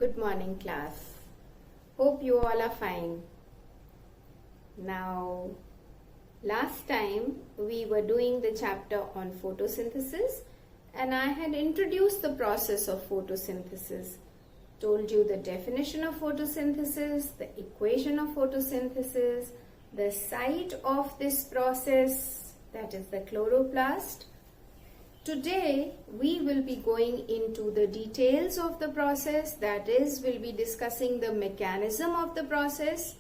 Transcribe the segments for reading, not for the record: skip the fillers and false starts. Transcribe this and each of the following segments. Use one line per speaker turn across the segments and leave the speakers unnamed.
Good morning, class. Hope you all are fine. Now, last time we were doing the chapter on photosynthesis and I had introduced the process of photosynthesis, told you the definition of photosynthesis, the equation of photosynthesis, the site of this process, that is the chloroplast. Today we will be going into the details of the process, that is, we'll be discussing the mechanism of the process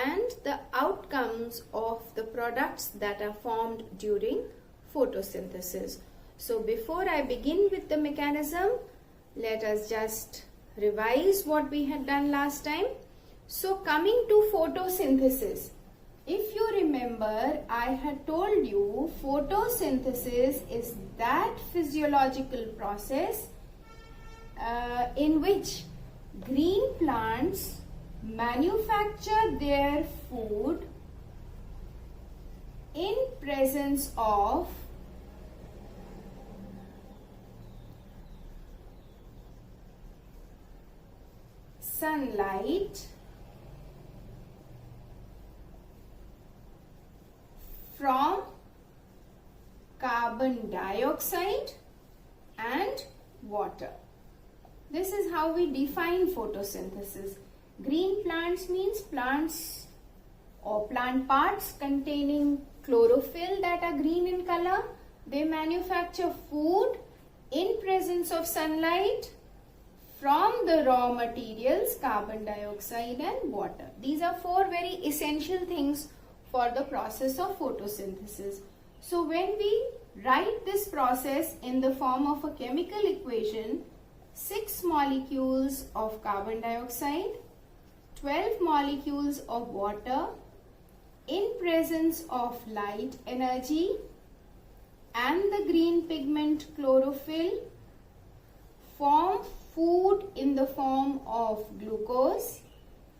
and the outcomes of the products that are formed during photosynthesis. So before I begin with the mechanism, let us just revise what we had done last time. So coming to photosynthesis, if you remember, I had told you photosynthesis is that physiological process in which green plants manufacture their food in presence of sunlight from carbon dioxide and water. This is how we define photosynthesis. Green plants means plants or plant parts containing chlorophyll that are green in color. They manufacture food in presence of sunlight from the raw materials carbon dioxide and water. These are four very essential things for the process of photosynthesis. So when we write this process in the form of a chemical equation, 6 molecules of carbon dioxide, 12 molecules of water in presence of light energy and the green pigment chlorophyll form food in the form of glucose,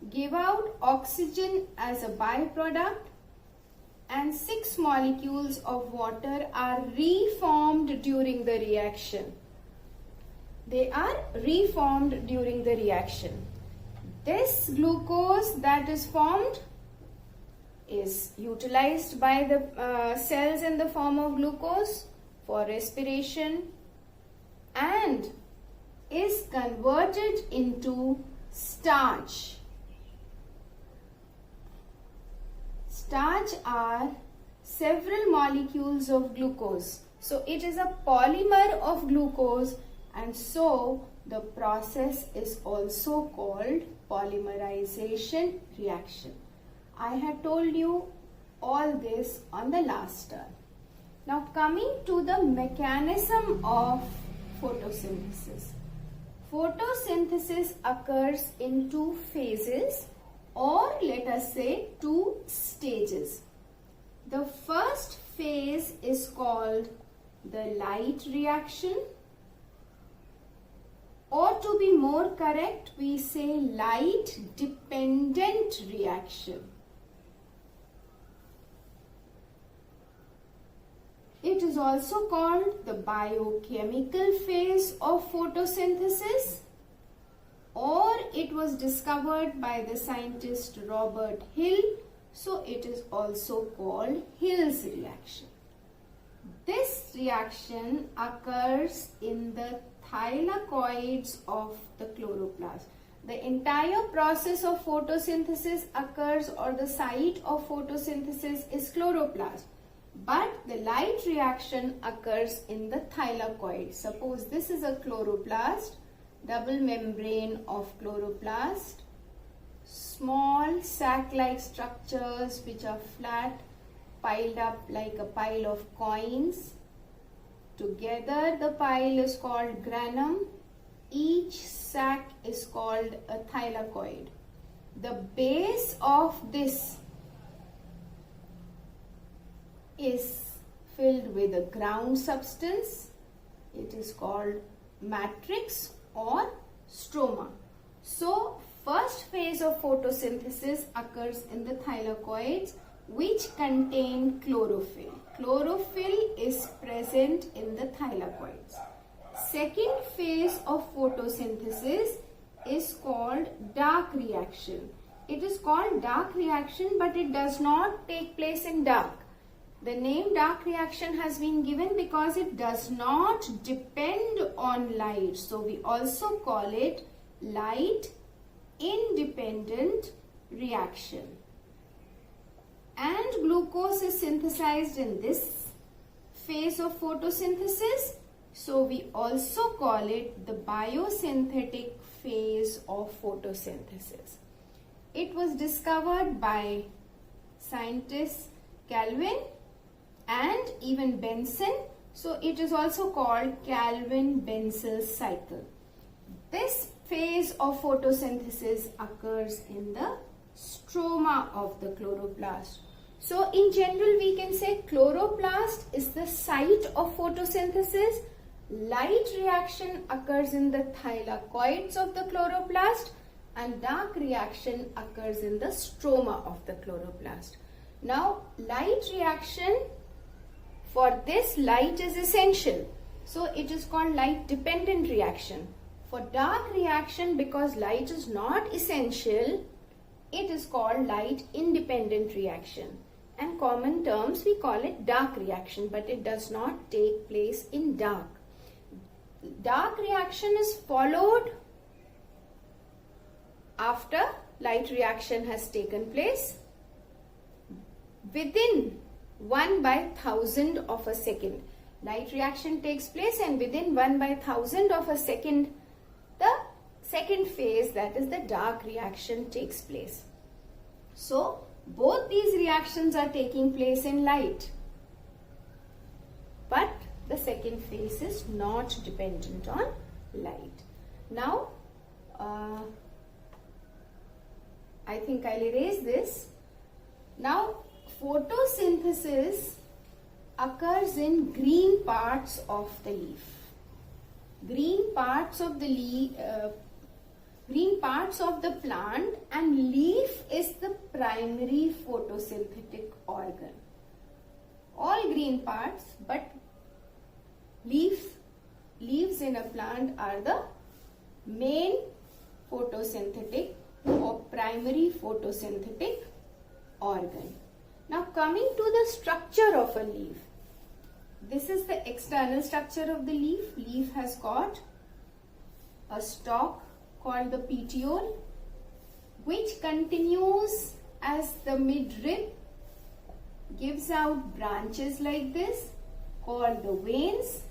give out oxygen as a byproduct, and 6 molecules of water are reformed during the reaction. They are reformed during the reaction. This glucose that is formed is utilized by the cells in the form of glucose for respiration and is converted into starch. Starch are several molecules of glucose. So it is a polymer of glucose, and so the process is also called polymerization reaction. I had told you all this on the last turn. Now coming to the mechanism of photosynthesis. Photosynthesis occurs in two phases, or let us say 2 stages. The first phase is called the light reaction, or to be more correct, we say light dependent reaction. It is also called the biochemical phase of photosynthesis, or it was discovered by the scientist Robert Hill, so it is also called Hill's reaction. This reaction occurs in the thylakoids of the chloroplast. The entire process of photosynthesis occurs, or the site of photosynthesis is chloroplast, but the light reaction occurs in the thylakoid. Suppose this is a chloroplast, double membrane of chloroplast, small sac-like structures which are flat, piled up like a pile of coins. Together the pile is called granum. Each sac is called a thylakoid. The base of this is filled with a ground substance. It is called matrix or stroma. So first phase of photosynthesis occurs in the thylakoids, which contain chlorophyll. Chlorophyll is present in the thylakoids. Second phase of photosynthesis is called dark reaction. It is called dark reaction, but it does not take place in dark. The name dark reaction has been given because it does not depend on light. So we also call it light independent reaction. And glucose is synthesized in this phase of photosynthesis. So we also call it the biosynthetic phase of photosynthesis. It was discovered by scientists Calvin and even Benson. So it is also called Calvin-Benzel cycle. This phase of photosynthesis occurs in the stroma of the chloroplast. So in general we can say chloroplast is the site of photosynthesis. Light reaction occurs in the thylakoids of the chloroplast and dark reaction occurs in the stroma of the chloroplast. Now light reaction, for this light is essential. So it is called light dependent reaction. For dark reaction, because light is not essential, it is called light independent reaction. And common terms we call it dark reaction, but it does not take place in dark. Dark reaction is followed after light reaction has taken place within 1/1000 of a second. Light reaction takes place and within 1/1000 of a second, the second phase, that is the dark reaction, takes place. So both these reactions are taking place in light, but the second phase is not dependent on light. Now I think I'll erase this. Now photosynthesis occurs in green parts of the leaf. Green parts of the leaf, green parts of the plant, and leaf is the primary photosynthetic organ. All green parts, but leaves in a plant are the main photosynthetic or primary photosynthetic organ. Now coming to the structure of a leaf. This is the external structure of the leaf. Leaf has got a stalk called the petiole, which continues as the midrib, gives out branches like this called the veins.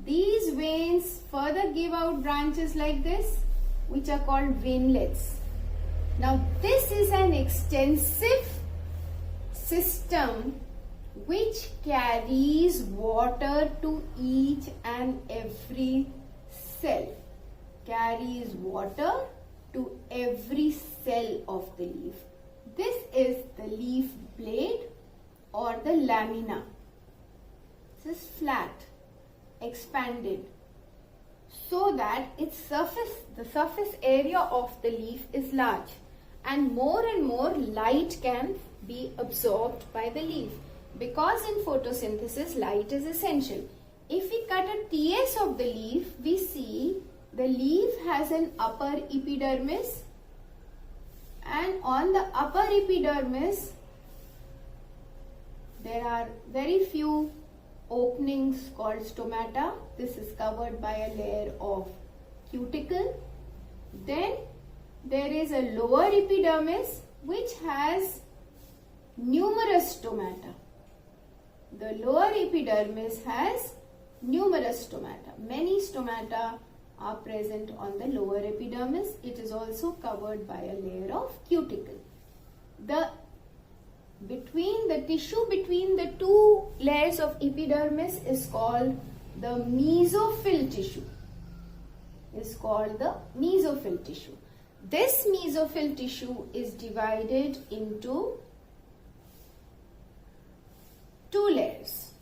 These veins further give out branches like this, which are called veinlets. Now this is an extensive system which carries water to each and every cell. Carries water to every cell of the leaf. This is the leaf blade or the lamina. This is flat, expanded, so that its surface, the surface area of the leaf is large, and more light can be absorbed by the leaf. Because in photosynthesis light is essential. If we cut a TS of the leaf, we see the leaf has an upper epidermis, and on the upper epidermis there are very few openings called stomata. This is covered by a layer of cuticle. Then there is a lower epidermis which has numerous stomata. The lower epidermis has numerous stomata. Many stomata are present on the lower epidermis. It is also covered by a layer of cuticle. The tissue between the two layers of epidermis is called the mesophyll tissue. Is called the mesophyll tissue. This mesophyll tissue is divided into two layers,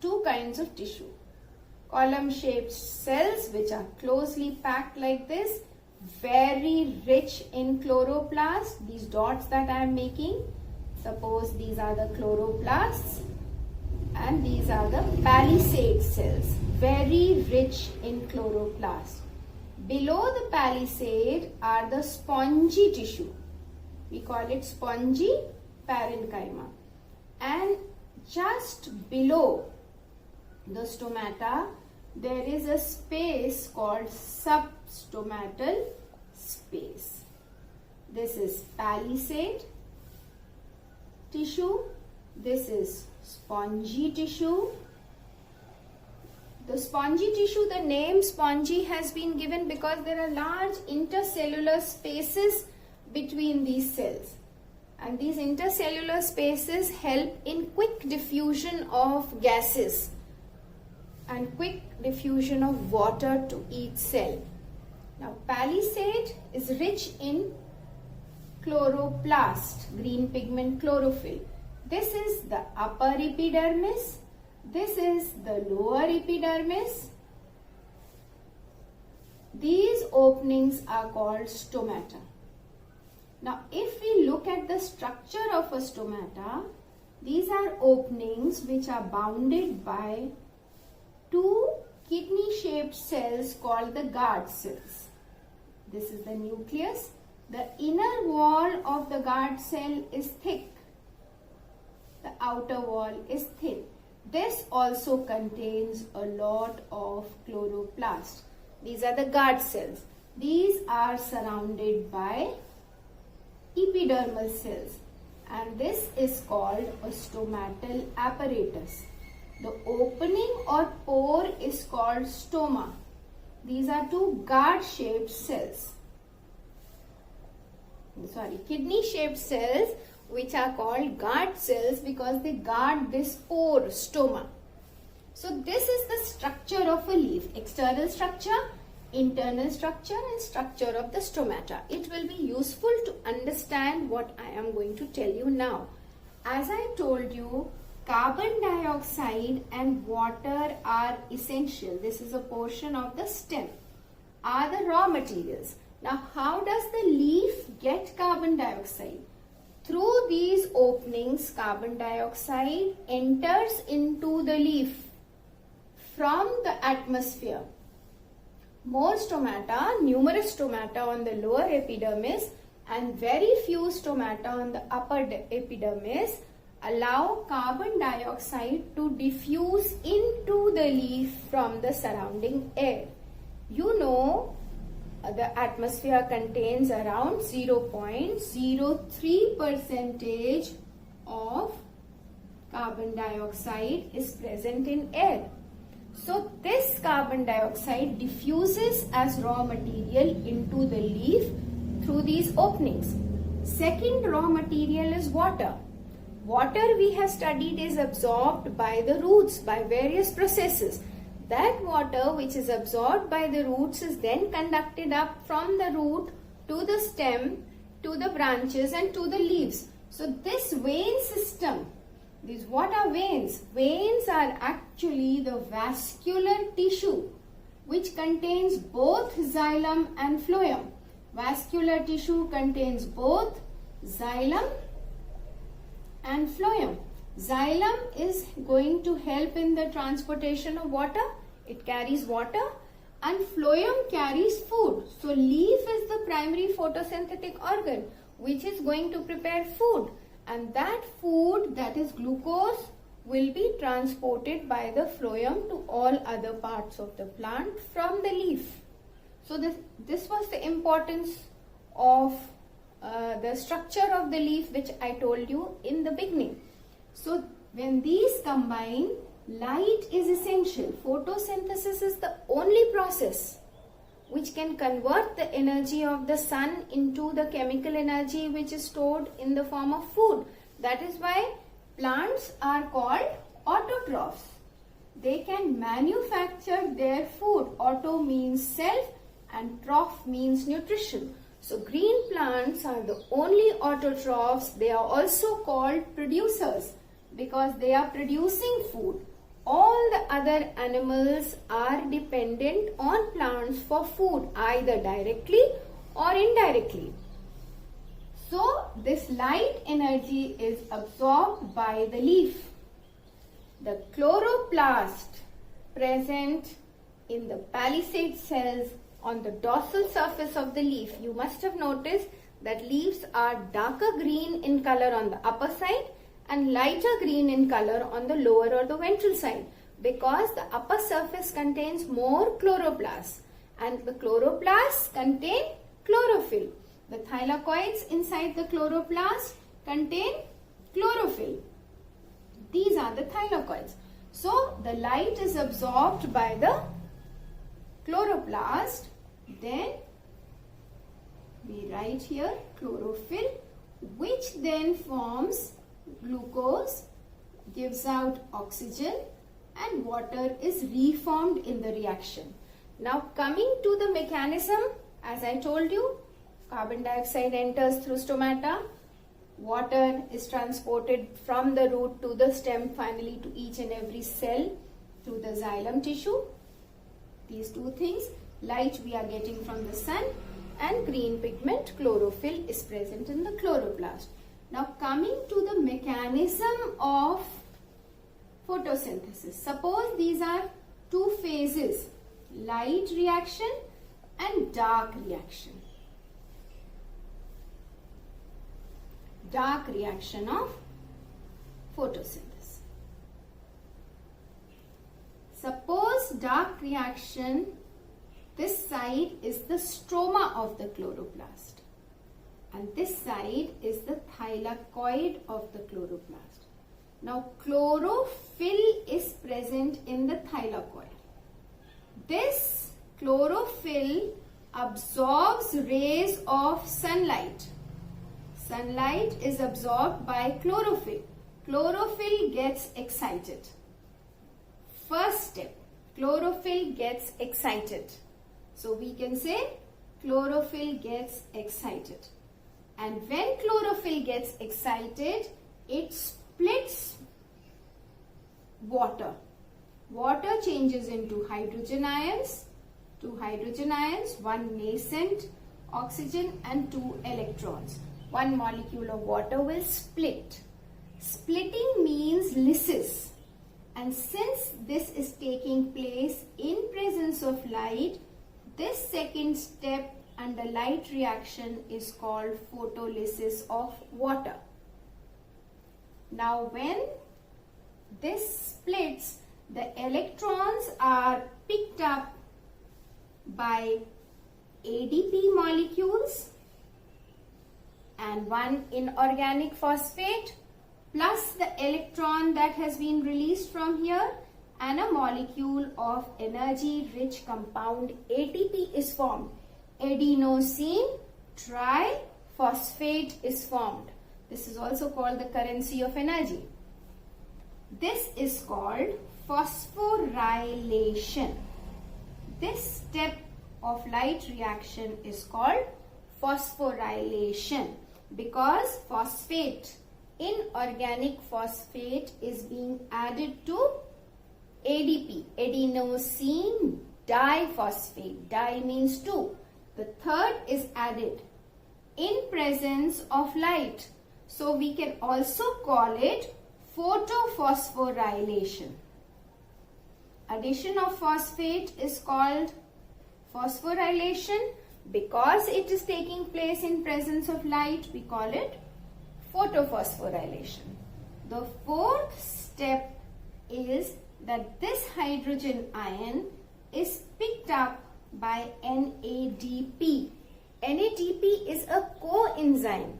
two kinds of tissue. Column-shaped cells which are closely packed like this, very rich in chloroplast. These dots that I am making, suppose these are the chloroplasts and these are the palisade cells, very rich in chloroplast. Below the palisade are the spongy tissue. We call it spongy parenchyma. And just below the stomata, there is a space called substomatal space. This is palisade tissue. This is spongy tissue. The spongy tissue, the name spongy has been given because there are large intercellular spaces between these cells. And these intercellular spaces help in quick diffusion of gases and quick diffusion of water to each cell. Now, palisade is rich in chloroplast, green pigment chlorophyll. This is the upper epidermis. This is the lower epidermis. These openings are called stomata. Now, if we look at the structure of a stomata, these are openings which are bounded by two kidney-shaped cells called the guard cells. This is the nucleus. The inner wall of the guard cell is thick. The outer wall is thin. This also contains a lot of chloroplast. These are the guard cells. These are surrounded by epidermal cells, and this is called a stomatal apparatus. The opening or pore is called stoma. These are two guard-shaped cells. Kidney-shaped cells, which are called guard cells because they guard this pore, stoma. So this is the structure of a leaf. External structure, internal structure, and structure of the stomata. It will be useful to understand what I am going to tell you now. As I told you, carbon dioxide and water are essential. This is a portion of the stem, are the raw materials. Now, how does the leaf get carbon dioxide? Through these openings, carbon dioxide enters into the leaf from the atmosphere. More stomata, numerous stomata on the lower epidermis and very few stomata on the upper epidermis allow carbon dioxide to diffuse into the leaf from the surrounding air. You know, the atmosphere contains around 0.03% of carbon dioxide is present in air. So this carbon dioxide diffuses as raw material into the leaf through these openings. Second raw material is water. Water, we have studied, is absorbed by the roots by various processes. That water which is absorbed by the roots is then conducted up from the root to the stem, to the branches and to the leaves. So this vein system, what are veins? Veins are actually the vascular tissue which contains both xylem and phloem. Vascular tissue contains both xylem and phloem. Xylem is going to help in the transportation of water. It carries water, and phloem carries food. So leaf is the primary photosynthetic organ which is going to prepare food, and that food, that is glucose, will be transported by the phloem to all other parts of the plant from the leaf. So this was the importance of the structure of the leaf which I told you in the beginning. So when these combine, light is essential. Photosynthesis is the only process which can convert the energy of the sun into the chemical energy which is stored in the form of food. That is why plants are called autotrophs. They can manufacture their food. Auto means self and troph means nutrition. So green plants are the only autotrophs. They are also called producers because they are producing food. All the other animals are dependent on plants for food, either directly or indirectly. So this light energy is absorbed by the leaf. The chloroplast present in the palisade cells on the dorsal surface of the leaf, you must have noticed that leaves are darker green in color on the upper side and lighter green in color on the lower or the ventral side, because the upper surface contains more chloroplasts and the chloroplasts contain chlorophyll. The thylakoids inside the chloroplast contain chlorophyll. These are the thylakoids. So the light is absorbed by the chloroplast. Then we write here chlorophyll, which then forms glucose, gives out oxygen, and water is reformed in the reaction. Now coming to the mechanism, as I told you, carbon dioxide enters through stomata, water is transported from the root to the stem, finally to each and every cell through the xylem tissue. These two things, light we are getting from the sun, and green pigment chlorophyll is present in the chloroplast. Now coming to the mechanism of photosynthesis. Suppose these are two phases, light reaction and dark reaction. Dark reaction of photosynthesis. Suppose dark reaction, this side is the stroma of the chloroplast and this side is the thylakoid of the chloroplast. Now chlorophyll is present in the thylakoid. This chlorophyll absorbs rays of sunlight. Sunlight is absorbed by chlorophyll. Chlorophyll gets excited. First step, chlorophyll gets excited. So we can say chlorophyll gets excited. And when chlorophyll gets excited, it splits water. Water changes into hydrogen ions, two hydrogen ions, one nascent oxygen and two electrons. One molecule of water will split. Splitting means lysis. And since this is taking place in presence of light, this second step under light reaction is called photolysis of water. Now when this splits, the electrons are picked up by ADP molecules and one inorganic phosphate plus the electron that has been released from here and a molecule of energy rich compound ATP is formed. Adenosine triphosphate is formed. This is also called the currency of energy. This is called phosphorylation. This step of light reaction is called phosphorylation because phosphate, inorganic phosphate, is being added to ADP, adenosine diphosphate. Di means two. The third is added in presence of light. So we can also call it photophosphorylation. Addition of phosphate is called phosphorylation. Because it is taking place in presence of light, we call it photophosphorylation. The fourth step is that this hydrogen ion is picked up by NADP. NADP is a coenzyme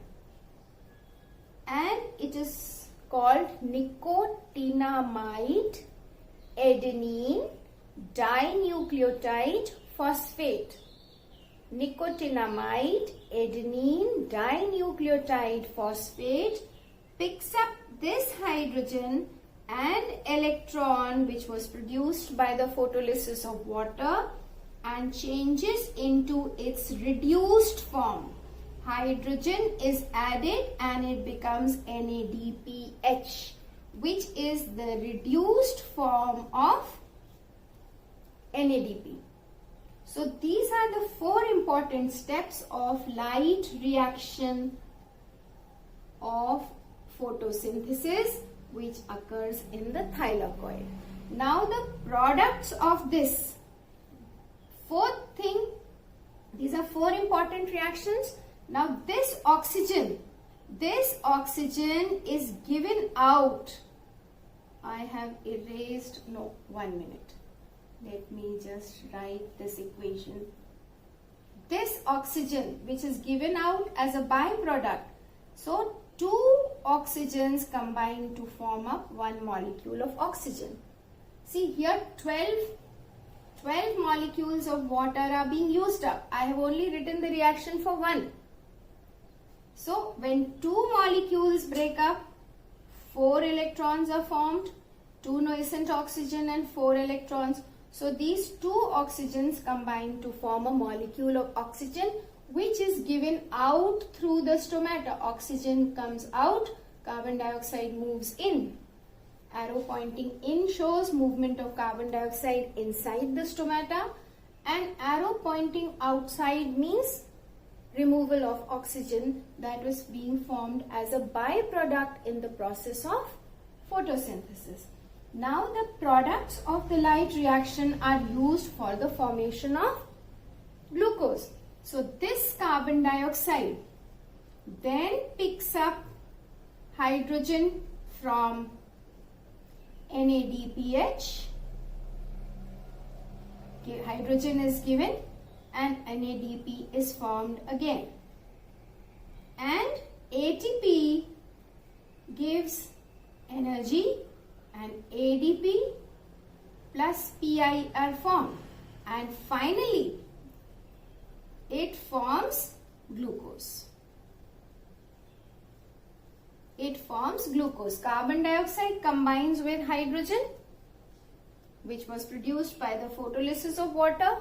and it is called nicotinamide adenine dinucleotide phosphate. Nicotinamide adenine dinucleotide phosphate picks up this hydrogen and electron which was produced by the photolysis of water and changes into its reduced form. Hydrogen is added and it becomes NADPH, which is the reduced form of NADP. So these are the four important steps of light reaction of photosynthesis which occurs in the thylakoid. Now the products of this, fourth thing These are 4 important reactions. Now this oxygen is given out. I have erased, no, 1 minute. Let me just write this equation. This oxygen which is given out as a byproduct. So 2 oxygens combine to form up 1 molecule of oxygen. See here 12 molecules of water are being used up. I have only written the reaction for 1. So when 2 molecules break up, 4 electrons are formed, 2 nascent oxygen and 4 electrons. So these 2 oxygens combine to form a molecule of oxygen which is given out through the stomata. Oxygen comes out, carbon dioxide moves in. Arrow pointing in shows movement of carbon dioxide inside the stomata, and arrow pointing outside means removal of oxygen that was being formed as a byproduct in the process of photosynthesis. Now the products of the light reaction are used for the formation of glucose. So this carbon dioxide then picks up hydrogen from NADPH. Okay, hydrogen is given and NADP is formed again. And ATP gives energy and ADP plus PI are formed. And finally, it forms glucose. It forms glucose. Carbon dioxide combines with hydrogen, which was produced by the photolysis of water.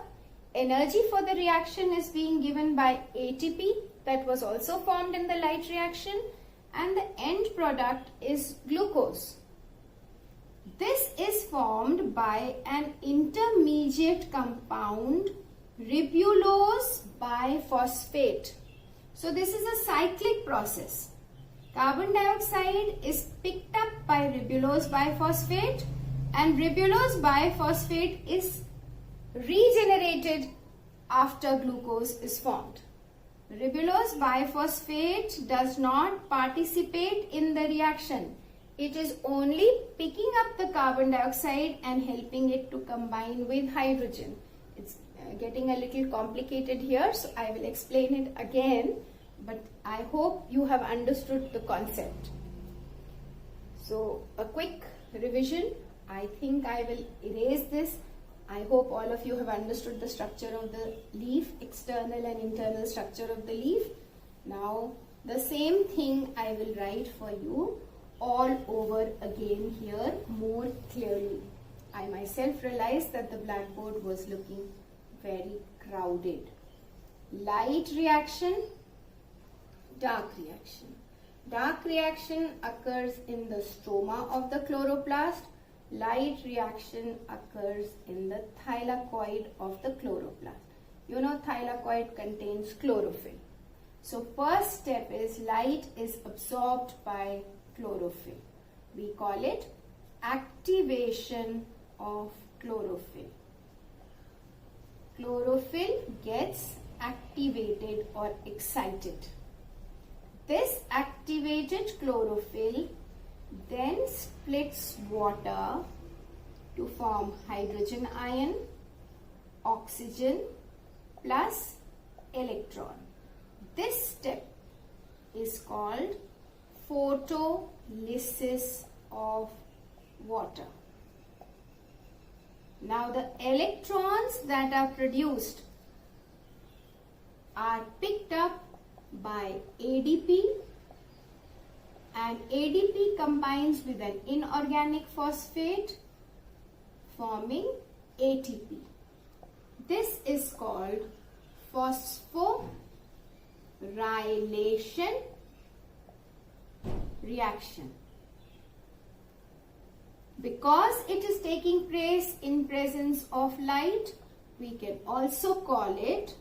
Energy for the reaction is being given by ATP that was also formed in the light reaction, and the end product is glucose. This is formed by an intermediate compound, ribulose biphosphate. So this is a cyclic process. Carbon dioxide is picked up by ribulose biphosphate, and ribulose biphosphate is regenerated after glucose is formed. Ribulose biphosphate does not participate in the reaction. It is only picking up the carbon dioxide and helping it to combine with hydrogen. It's getting a little complicated here, so I will explain it again, but I hope you have understood the concept. So a quick revision. I think I will erase this. I hope all of you have understood the structure of the leaf, external and internal structure of the leaf. Now the same thing I will write for you all over again here more clearly. I myself realized that the blackboard was looking very crowded. Light reaction, dark reaction. Dark reaction occurs in the stroma of the chloroplast. Light reaction occurs in the thylakoid of the chloroplast. You know thylakoid contains chlorophyll. So first step is light is absorbed by chlorophyll. We call it activation of chlorophyll. Chlorophyll gets activated or excited. This activated chlorophyll then splits water to form hydrogen ion, oxygen plus electron. This step is called photolysis of water. Now the electrons that are produced are picked up by ADP, and ADP combines with an inorganic phosphate forming ATP. This is called phosphorylation reaction. Because it is taking place in presence of light, we can also call it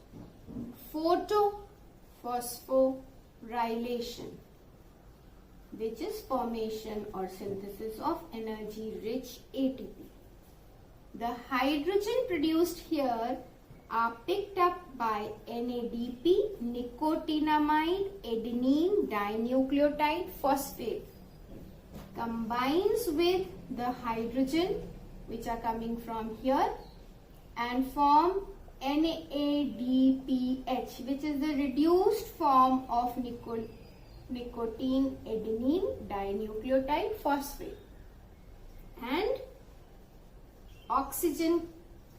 photophosphorylation, which is formation or synthesis of energy-rich ATP. The hydrogen produced here are picked up by NADP, nicotinamide adenine dinucleotide phosphate, combines with the hydrogen which are coming from here and form NADPH, which is the reduced form of nicotine adenine dinucleotide phosphate, and oxygen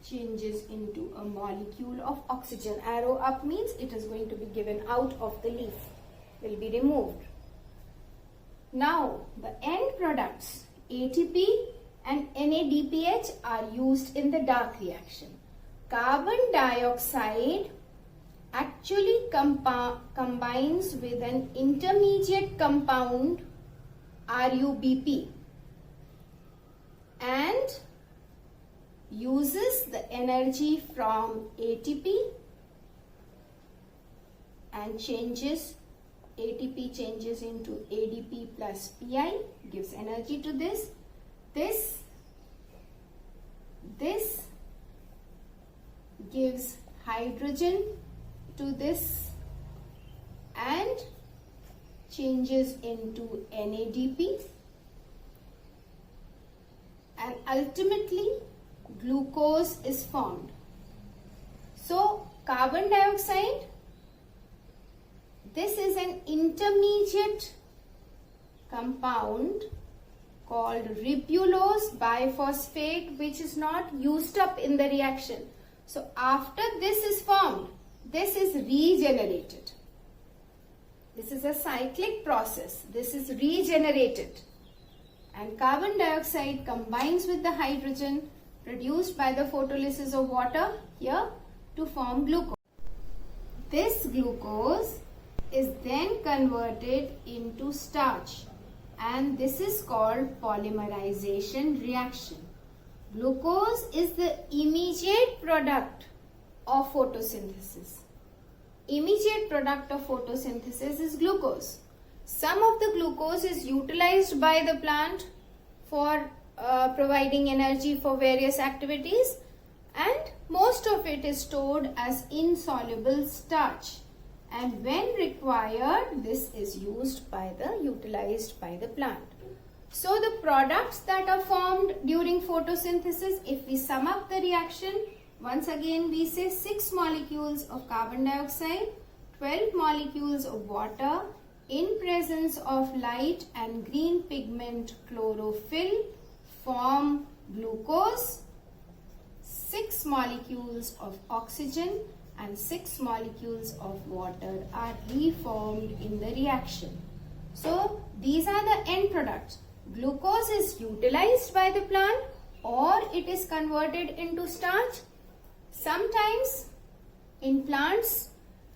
changes into a molecule of oxygen. Arrow up means it is going to be given out of the leaf, will be removed. Now the end products ATP and NADPH are used in the dark reaction. Carbon dioxide actually combines with an intermediate compound RUBP and uses the energy from ATP and ATP changes into ADP plus PI, gives energy to this. This gives hydrogen to this and changes into NADP, and ultimately glucose is formed. So carbon dioxide, this is an intermediate compound called ribulose biphosphate, which is not used up in the reaction. So after this is formed, this is regenerated. This is a cyclic process. This is regenerated. And carbon dioxide combines with the hydrogen produced by the photolysis of water here to form glucose. This glucose is then converted into starch, and this is called polymerization reaction. Glucose is the immediate product of photosynthesis. Immediate product of photosynthesis is glucose. Some of the glucose is utilized by the plant for providing energy for various activities, and most of it is stored as insoluble starch, and when required this is utilized by the plant. So the products that are formed during photosynthesis, if we sum up the reaction, once again we say 6 molecules of carbon dioxide, 12 molecules of water in presence of light and green pigment chlorophyll form glucose, 6 molecules of oxygen and 6 molecules of water are reformed in the reaction. So these are the end products. Glucose is utilized by the plant or it is converted into starch. Sometimes in plants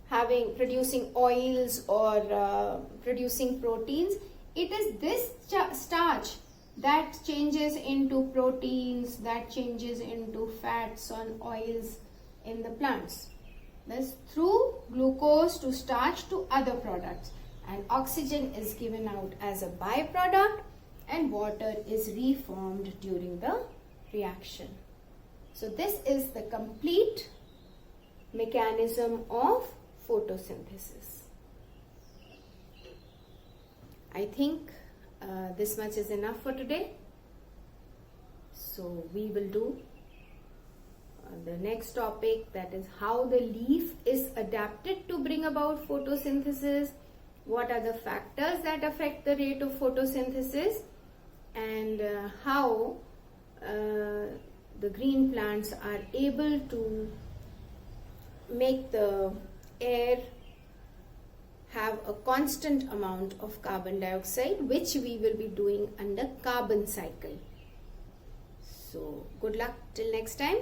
producing oils or producing proteins, it is this starch that changes into proteins, that changes into fats and oils in the plants. Thus through glucose to starch to other products, and oxygen is given out as a byproduct and water is reformed during the reaction. So this is the complete mechanism of photosynthesis. I think this much is enough for today. So we will do the next topic, that is how the leaf is adapted to bring about photosynthesis, what are the factors that affect the rate of photosynthesis, and how the green plants are able to make the air have a constant amount of carbon dioxide, which we will be doing under carbon cycle. So good luck till next time.